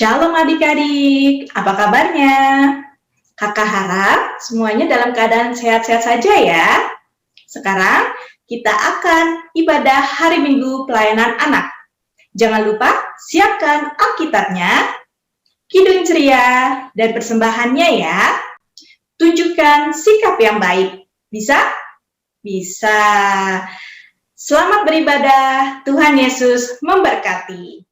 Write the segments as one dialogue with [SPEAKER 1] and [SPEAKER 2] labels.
[SPEAKER 1] Shalom adik-adik, apa kabarnya? Kakak harap semuanya dalam keadaan sehat-sehat saja ya. Sekarang kita akan ibadah hari Minggu pelayanan anak. Jangan lupa siapkan Alkitabnya, kidung ceria, dan persembahannya ya. Tunjukkan sikap yang baik. Bisa? Bisa. Selamat beribadah, Tuhan Yesus memberkati.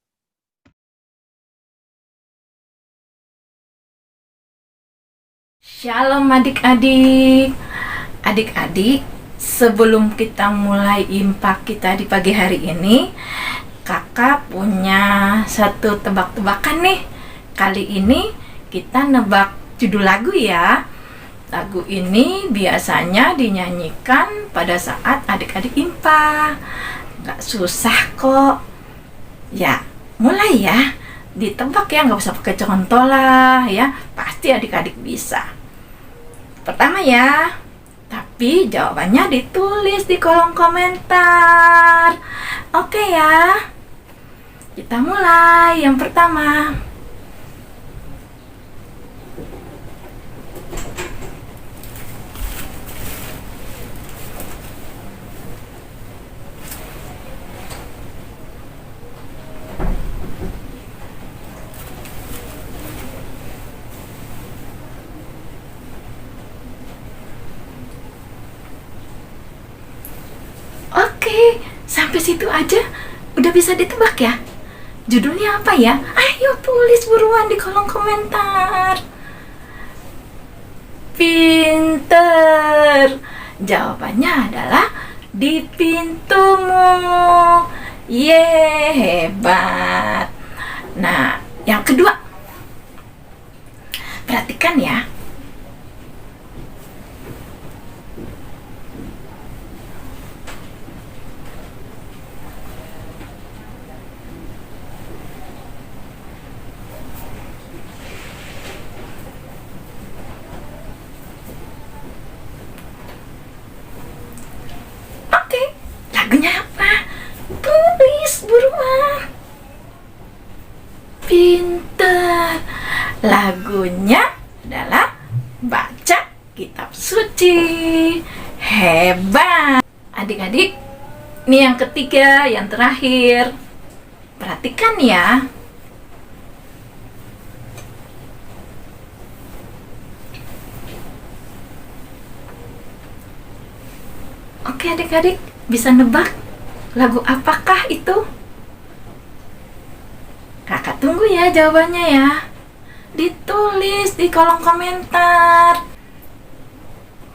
[SPEAKER 2] Shalom adik-adik. Adik-adik, sebelum kita mulai impak kita di pagi hari ini, kakak punya satu tebak-tebakan nih. Kali ini kita nebak judul lagu ya. Lagu ini biasanya dinyanyikan pada saat adik-adik impak. Gak susah kok. Ya, mulai ya. Ditebak ya, gak usah pakai contoh lah ya. Pasti adik-adik bisa. Pertama ya, tapi jawabannya ditulis di kolom komentar. Oke ya, kita mulai. Yang pertama, oke, sampai situ aja udah bisa ditebak ya. Judulnya apa ya? Ayo tulis buruan di kolom komentar. Pinter. Jawabannya adalah di pintumu. Yeay, hebat. Nah, yang kedua. Perhatikan ya. Oke, lagunya apa? Tulis buruan. Pinter. Lagunya adalah baca kitab suci. Hebat. Adik-adik, ini yang ketiga, yang terakhir. Perhatikan ya. Oke adik-adik, bisa nebak lagu apakah itu? Kakak tunggu ya jawabannya ya. Ditulis di kolom komentar.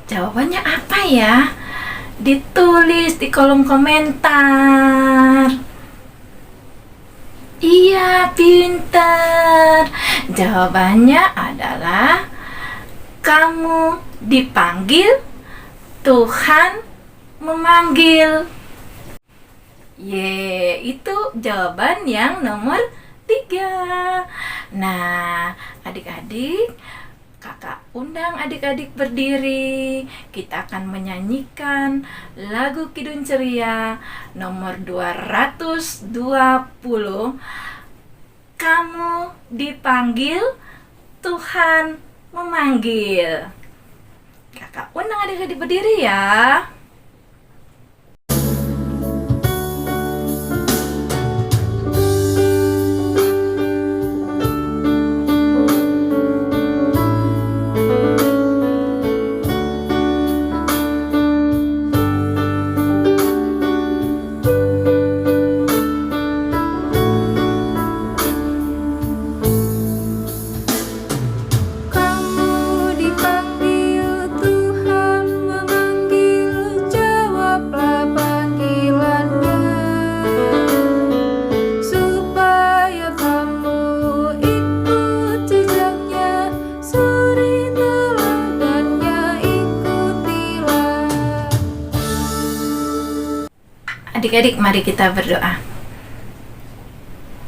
[SPEAKER 2] Jawabannya apa ya? Ditulis di kolom komentar. Iya, pintar. Jawabannya adalah kamu dipanggil, Tuhan memanggil. Itu jawaban yang nomor 3. Nah, adik-adik, kakak undang adik-adik berdiri. Kita akan menyanyikan lagu Kidung Ceria nomor 220. Kamu dipanggil, Tuhan memanggil. Kakak undang adik-adik berdiri ya. Adik-adik, mari kita berdoa.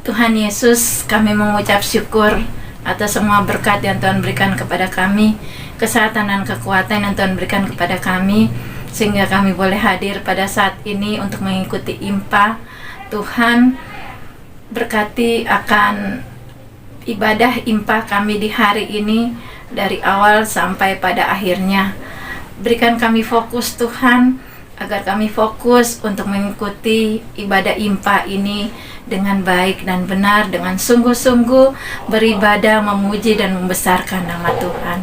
[SPEAKER 2] Tuhan Yesus, kami mengucap syukur atas semua berkat yang Tuhan berikan kepada kami, kesehatan dan kekuatan yang Tuhan berikan kepada kami, sehingga kami boleh hadir pada saat ini untuk mengikuti IMPA. Tuhan, berkati akan ibadah IMPA kami di hari ini dari awal sampai pada akhirnya. Berikan kami fokus Tuhan, agar kami fokus untuk mengikuti ibadah IMPA ini dengan baik dan benar, dengan sungguh-sungguh beribadah, memuji dan membesarkan nama Tuhan.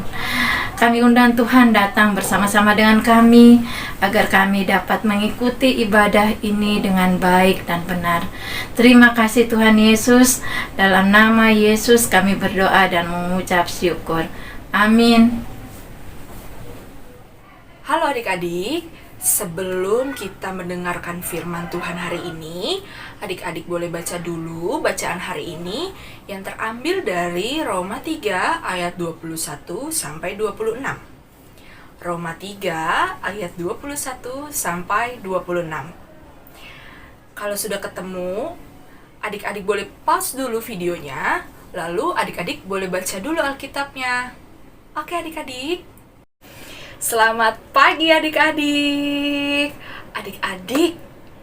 [SPEAKER 2] Kami undang Tuhan datang bersama-sama dengan kami, agar kami dapat mengikuti ibadah ini dengan baik dan benar. Terima kasih Tuhan Yesus, dalam nama Yesus kami berdoa dan mengucap syukur. Amin.
[SPEAKER 3] Halo adik-adik, sebelum kita mendengarkan firman Tuhan hari ini, adik-adik boleh baca dulu bacaan hari ini yang terambil dari Roma 3 ayat 21 sampai 26. Roma 3 ayat 21 sampai 26. Kalau sudah ketemu, adik-adik boleh pause dulu videonya, lalu adik-adik boleh baca dulu Alkitabnya. Oke adik-adik. Selamat pagi adik-adik. Adik-adik,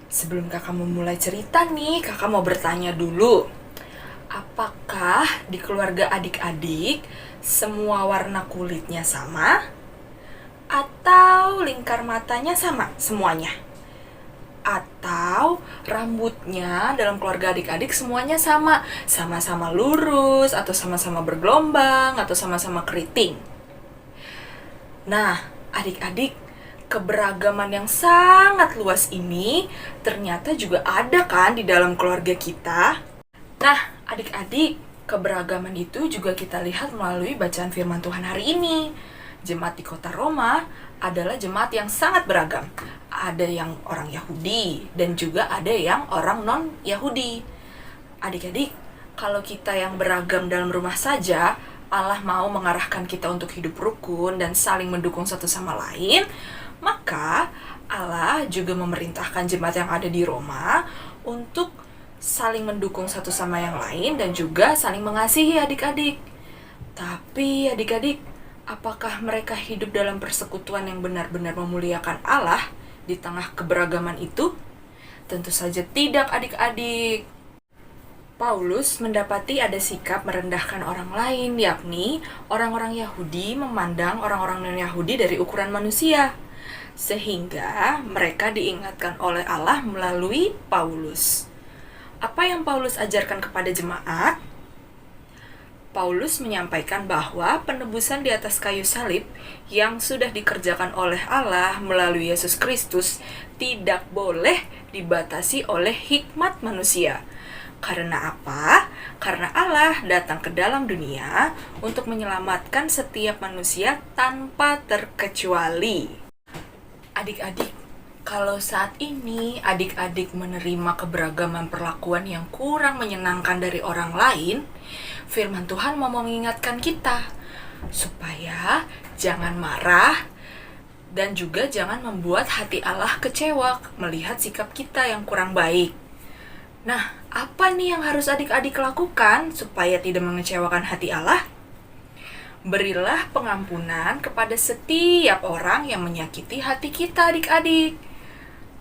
[SPEAKER 3] sebelum kakak memulai cerita nih, kakak mau bertanya dulu. Apakah di keluarga adik-adik semua warna kulitnya sama? Atau lingkar matanya sama semuanya? Atau rambutnya dalam keluarga adik-adik semuanya sama? Sama-sama lurus, atau sama-sama bergelombang, atau sama-sama keriting? Nah, adik-adik, keberagaman yang sangat luas ini ternyata juga ada kan di dalam keluarga kita. Nah, adik-adik, keberagaman itu juga kita lihat melalui bacaan firman Tuhan hari ini. Jemaat di kota Roma adalah jemaat yang sangat beragam. Ada yang orang Yahudi dan juga ada yang orang non-Yahudi. Adik-adik, kalau kita yang beragam dalam rumah saja, Allah mau mengarahkan kita untuk hidup rukun dan saling mendukung satu sama lain, maka Allah juga memerintahkan jemaat yang ada di Roma untuk saling mendukung satu sama yang lain dan juga saling mengasihi adik-adik. Tapi adik-adik, apakah mereka hidup dalam persekutuan yang benar-benar memuliakan Allah di tengah keberagaman itu? Tentu saja tidak adik-adik. Paulus mendapati ada sikap merendahkan orang lain, yakni orang-orang Yahudi memandang orang-orang non-Yahudi dari ukuran manusia. Sehingga mereka diingatkan oleh Allah melalui Paulus. Apa yang Paulus ajarkan kepada jemaat? Paulus menyampaikan bahwa penebusan di atas kayu salib yang sudah dikerjakan oleh Allah melalui Yesus Kristus tidak boleh dibatasi oleh hikmat manusia. Karena apa? Karena Allah datang ke dalam dunia untuk menyelamatkan setiap manusia tanpa terkecuali. Adik-adik, kalau saat ini adik-adik menerima keberagaman perlakuan yang kurang menyenangkan dari orang lain, firman Tuhan mau mengingatkan kita supaya jangan marah dan juga jangan membuat hati Allah kecewa melihat sikap kita yang kurang baik. Nah, apa nih yang harus adik-adik lakukan supaya tidak mengecewakan hati Allah? Berilah pengampunan kepada setiap orang yang menyakiti hati kita, adik-adik.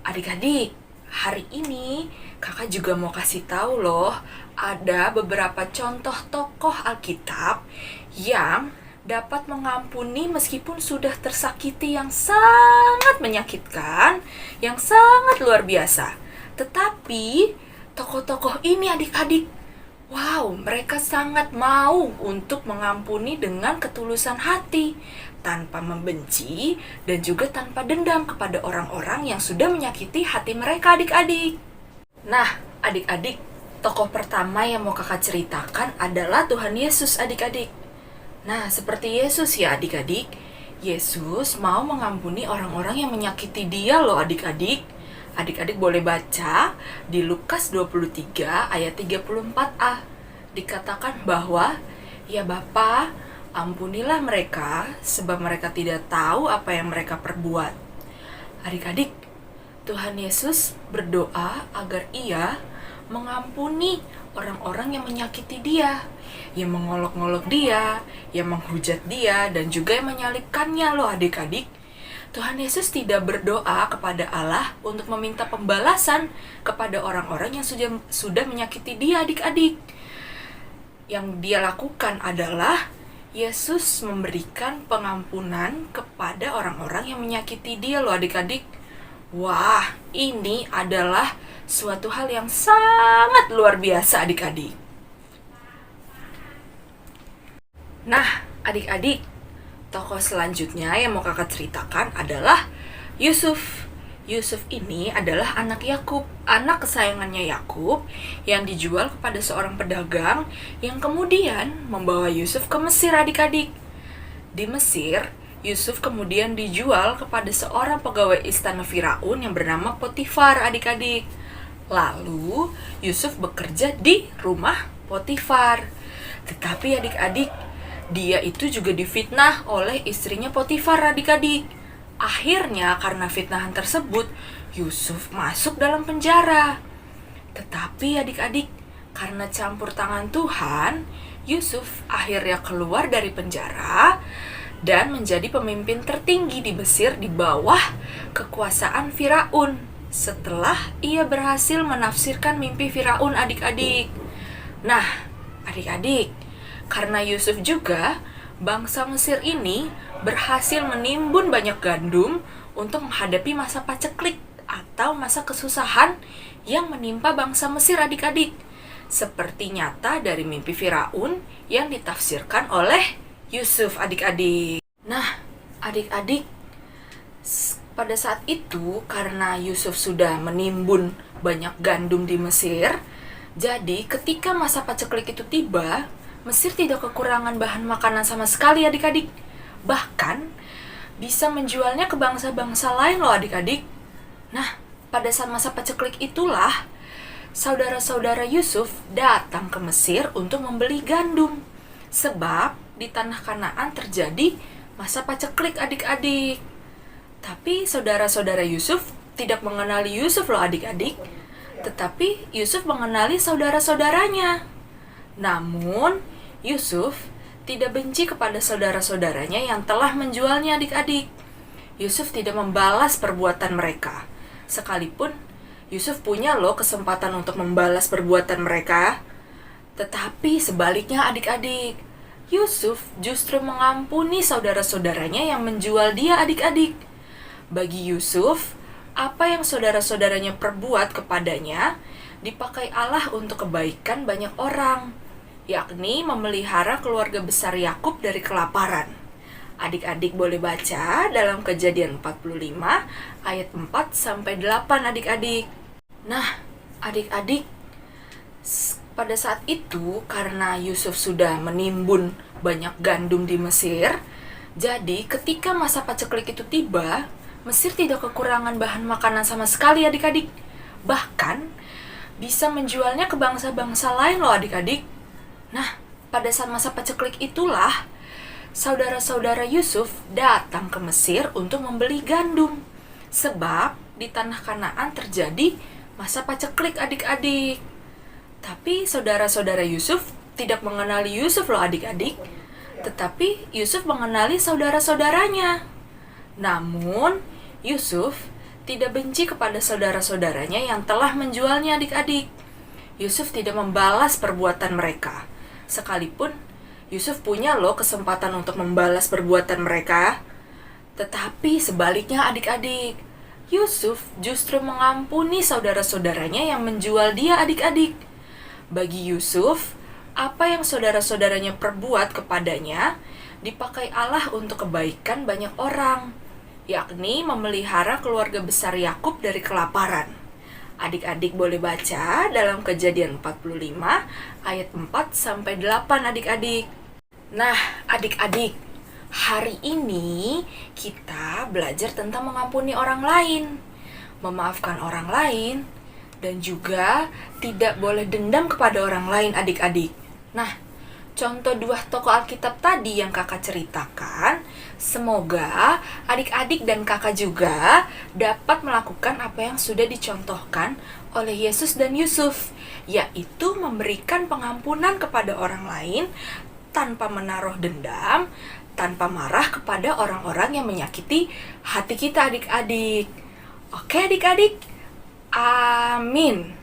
[SPEAKER 3] Adik-adik, hari ini kakak juga mau kasih tahu loh, ada beberapa contoh tokoh Alkitab yang dapat mengampuni meskipun sudah tersakiti yang sangat menyakitkan, yang sangat luar biasa. Tetapi tokoh-tokoh ini adik-adik, wow, mereka sangat mau untuk mengampuni dengan ketulusan hati, tanpa membenci dan juga tanpa dendam kepada orang-orang yang sudah menyakiti hati mereka adik-adik. Nah, adik-adik, tokoh pertama yang mau kakak ceritakan adalah Tuhan Yesus adik-adik. Nah, seperti Yesus ya adik-adik, Yesus mau mengampuni orang-orang yang menyakiti dia loh adik-adik. Adik-adik boleh baca di Lukas 23 ayat 34a. Dikatakan bahwa, "Ya Bapa, ampunilah mereka sebab mereka tidak tahu apa yang mereka perbuat." Adik-adik, Tuhan Yesus berdoa agar Ia mengampuni orang-orang yang menyakiti Dia, yang mengolok-ngolok Dia, yang menghujat Dia, dan juga yang menyalibkannya loh adik-adik. Tuhan Yesus tidak berdoa kepada Allah untuk meminta pembalasan kepada orang-orang yang sudah menyakiti dia adik-adik. Yang dia lakukan adalah Yesus memberikan pengampunan kepada orang-orang yang menyakiti dia loh adik-adik. Wah, ini adalah suatu hal yang sangat luar biasa adik-adik. Nah, adik-adik, tokoh selanjutnya yang mau kakak ceritakan adalah Yusuf. Yusuf ini adalah anak Yakub, anak kesayangannya Yakub yang dijual kepada seorang pedagang yang kemudian membawa Yusuf ke Mesir adik-adik. Di Mesir, Yusuf kemudian dijual kepada seorang pegawai istana Firaun yang bernama Potifar adik-adik. Lalu, Yusuf bekerja di rumah Potifar. Tetapi adik-adik, dia itu juga difitnah oleh istrinya Potifar adik-adik. Akhirnya karena fitnahan tersebut, Yusuf masuk dalam penjara. Tetapi adik-adik, karena campur tangan Tuhan, Yusuf akhirnya keluar dari penjara dan menjadi pemimpin tertinggi di Mesir di bawah kekuasaan Firaun. Setelah ia berhasil menafsirkan mimpi Firaun adik-adik. Nah, adik-adik, karena Yusuf juga, bangsa Mesir ini berhasil menimbun banyak gandum untuk menghadapi masa paceklik atau masa kesusahan yang menimpa bangsa Mesir adik-adik. Seperti nyata dari mimpi Firaun yang ditafsirkan oleh Yusuf adik-adik. Nah, adik-adik, pada saat itu karena Yusuf sudah menimbun banyak gandum di Mesir, jadi ketika masa paceklik itu tiba, Mesir tidak kekurangan bahan makanan sama sekali adik-adik. Bahkan bisa menjualnya ke bangsa-bangsa lain loh adik-adik. Nah, pada saat masa paceklik itulah saudara-saudara Yusuf datang ke Mesir untuk membeli gandum. Sebab di tanah Kanaan terjadi masa paceklik adik-adik. Tapi saudara-saudara Yusuf tidak mengenali Yusuf loh adik-adik. Tetapi Yusuf mengenali saudara-saudaranya. Namun, Yusuf tidak benci kepada saudara-saudaranya yang telah menjualnya adik-adik. Yusuf tidak membalas perbuatan mereka. Sekalipun Yusuf punya loh kesempatan untuk membalas perbuatan mereka. Tetapi sebaliknya adik-adik, Yusuf justru mengampuni saudara-saudaranya yang menjual dia adik-adik. Bagi Yusuf, apa yang saudara-saudaranya perbuat kepadanya dipakai Allah untuk kebaikan banyak orang, yakni memelihara keluarga besar Yakub dari kelaparan. Adik-adik boleh baca dalam Kejadian 45 ayat 4-8 adik-adik. Nah, adik-adik, pada saat itu karena Yusuf sudah menimbun banyak gandum di Mesir, jadi ketika masa paceklik itu tiba, Mesir tidak kekurangan bahan makanan sama sekali adik-adik. Bahkan bisa menjualnya ke bangsa-bangsa lain loh adik-adik. Nah, pada saat masa paceklik itulah saudara-saudara Yusuf datang ke Mesir untuk membeli gandum. Sebab di tanah Kanaan terjadi masa paceklik adik-adik. Tapi saudara-saudara Yusuf tidak mengenali Yusuf loh adik-adik. Tetapi Yusuf mengenali saudara-saudaranya. Namun, Yusuf tidak benci kepada saudara-saudaranya yang telah menjualnya adik-adik. Yusuf tidak membalas perbuatan mereka. Sekalipun Yusuf punya loh kesempatan untuk membalas perbuatan mereka. Tetapi sebaliknya adik-adik, Yusuf justru mengampuni saudara-saudaranya yang menjual dia adik-adik. Bagi Yusuf, apa yang saudara-saudaranya perbuat kepadanya dipakai Allah untuk kebaikan banyak orang, yakni memelihara keluarga besar Yakub dari kelaparan. Adik-adik boleh baca dalam Kejadian 45 ayat 4-8 adik-adik. Nah, adik-adik, hari ini kita belajar tentang mengampuni orang lain, memaafkan orang lain, dan juga tidak boleh dendam kepada orang lain adik-adik. Nah, contoh dua tokoh Alkitab tadi yang kakak ceritakan, semoga adik-adik dan kakak juga dapat melakukan apa yang sudah dicontohkan oleh Yesus dan Yusuf, yaitu memberikan pengampunan kepada orang lain tanpa menaruh dendam, tanpa marah kepada orang-orang yang menyakiti hati kita adik-adik. Oke adik-adik? Amin.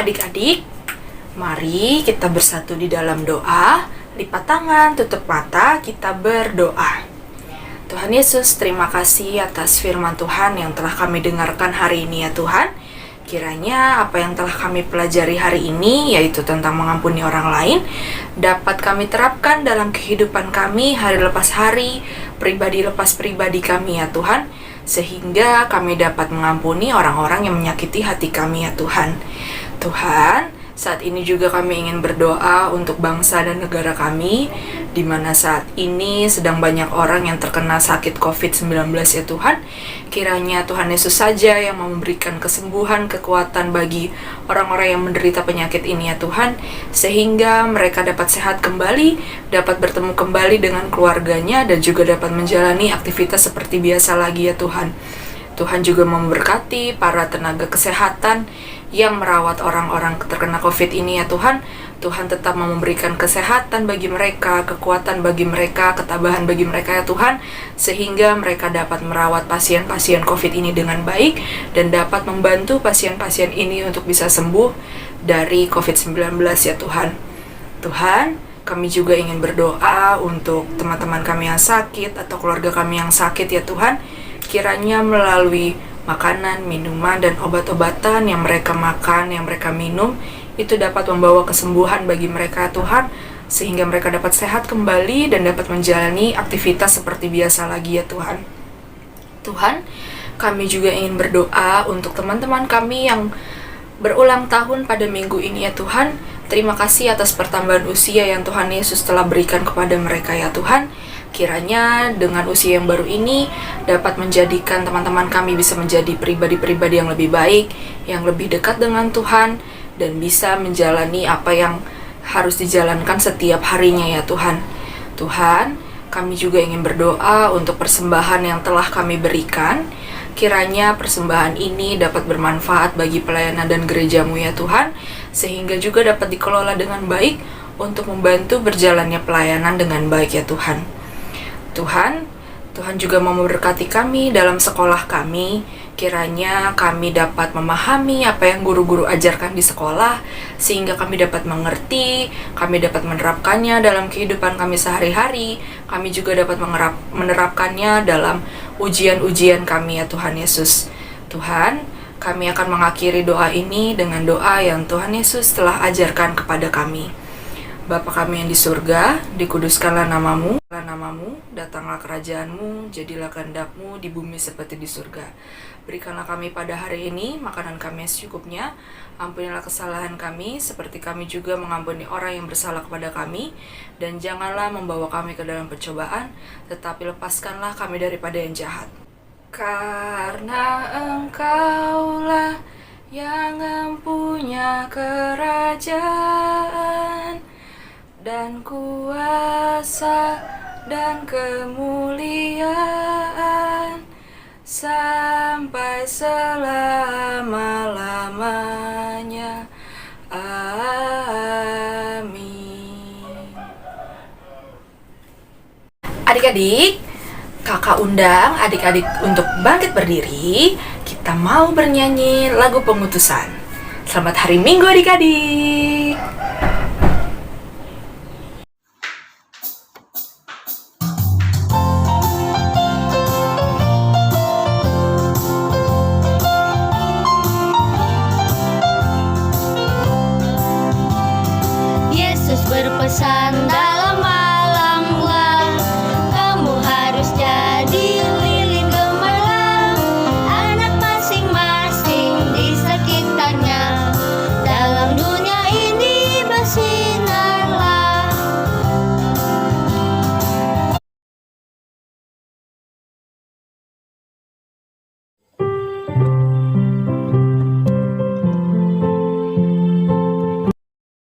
[SPEAKER 3] Adik-adik, mari kita bersatu di dalam doa. Lipat tangan, tutup mata, kita berdoa. Tuhan Yesus, terima kasih atas firman Tuhan yang telah kami dengarkan hari ini ya Tuhan. Kiranya apa yang telah kami pelajari hari ini, yaitu tentang mengampuni orang lain, dapat kami terapkan dalam kehidupan kami hari lepas hari, pribadi lepas pribadi kami ya Tuhan, sehingga kami dapat mengampuni orang-orang yang menyakiti hati kami ya Tuhan. Tuhan, saat ini juga kami ingin berdoa untuk bangsa dan negara kami, di mana saat ini sedang banyak orang yang terkena sakit COVID-19 ya Tuhan. Kiranya Tuhan Yesus saja yang memberikan kesembuhan, kekuatan bagi orang-orang yang menderita penyakit ini ya Tuhan, sehingga mereka dapat sehat kembali, dapat bertemu kembali dengan keluarganya, dan juga dapat menjalani aktivitas seperti biasa lagi ya Tuhan. Tuhan juga memberkati para tenaga kesehatan yang merawat orang-orang terkena COVID ini ya Tuhan. Tuhan tetap memberikan kesehatan bagi mereka, kekuatan bagi mereka, ketabahan bagi mereka ya Tuhan, sehingga mereka dapat merawat pasien-pasien COVID ini dengan baik dan dapat membantu pasien-pasien ini untuk bisa sembuh dari COVID-19 ya Tuhan. Tuhan, kami juga ingin berdoa untuk teman-teman kami yang sakit atau keluarga kami yang sakit ya Tuhan. Kiranya melalui makanan, minuman, dan obat-obatan yang mereka makan, yang mereka minum, itu dapat membawa kesembuhan bagi mereka Tuhan, sehingga mereka dapat sehat kembali dan dapat menjalani aktivitas seperti biasa lagi ya Tuhan. Tuhan, kami juga ingin berdoa untuk teman-teman kami yang berulang tahun pada minggu ini ya Tuhan. Terima kasih atas pertambahan usia yang Tuhan Yesus telah berikan kepada mereka ya Tuhan. Kiranya dengan usia yang baru ini dapat menjadikan teman-teman kami bisa menjadi pribadi-pribadi yang lebih baik, yang lebih dekat dengan Tuhan, dan bisa menjalani apa yang harus dijalankan setiap harinya ya Tuhan. Tuhan, kami juga ingin berdoa untuk persembahan yang telah kami berikan. Kiranya persembahan ini dapat bermanfaat bagi pelayanan dan gerejamu ya Tuhan, sehingga juga dapat dikelola dengan baik untuk membantu berjalannya pelayanan dengan baik ya Tuhan. Tuhan juga mau memberkati kami dalam sekolah kami. Kiranya kami dapat memahami apa yang guru-guru ajarkan di sekolah, sehingga kami dapat mengerti, kami dapat menerapkannya dalam kehidupan kami sehari-hari. Kami juga dapat menerapkannya dalam ujian-ujian kami ya Tuhan Yesus. Tuhan, kami akan mengakhiri doa ini dengan doa yang Tuhan Yesus telah ajarkan kepada kami. Bapa kami yang di surga, dikuduskanlah namamu, datanglah kerajaanmu, jadilah kehendak-mu di bumi seperti di surga. Berikanlah kami pada hari ini makanan kami yang secukupnya, ampunilah kesalahan kami, seperti kami juga mengampuni orang yang bersalah kepada kami, dan janganlah membawa kami ke dalam pencobaan, tetapi lepaskanlah kami daripada yang jahat. Karena Engkaulah yang mempunyai kerajaan, dan kuasa dan kemuliaan sampai selama-lamanya. Amin. Adik-adik, kakak undang adik-adik untuk bangkit berdiri. Kita mau bernyanyi lagu pengutusan. Selamat hari Minggu adik-adik.
[SPEAKER 4] Berpesan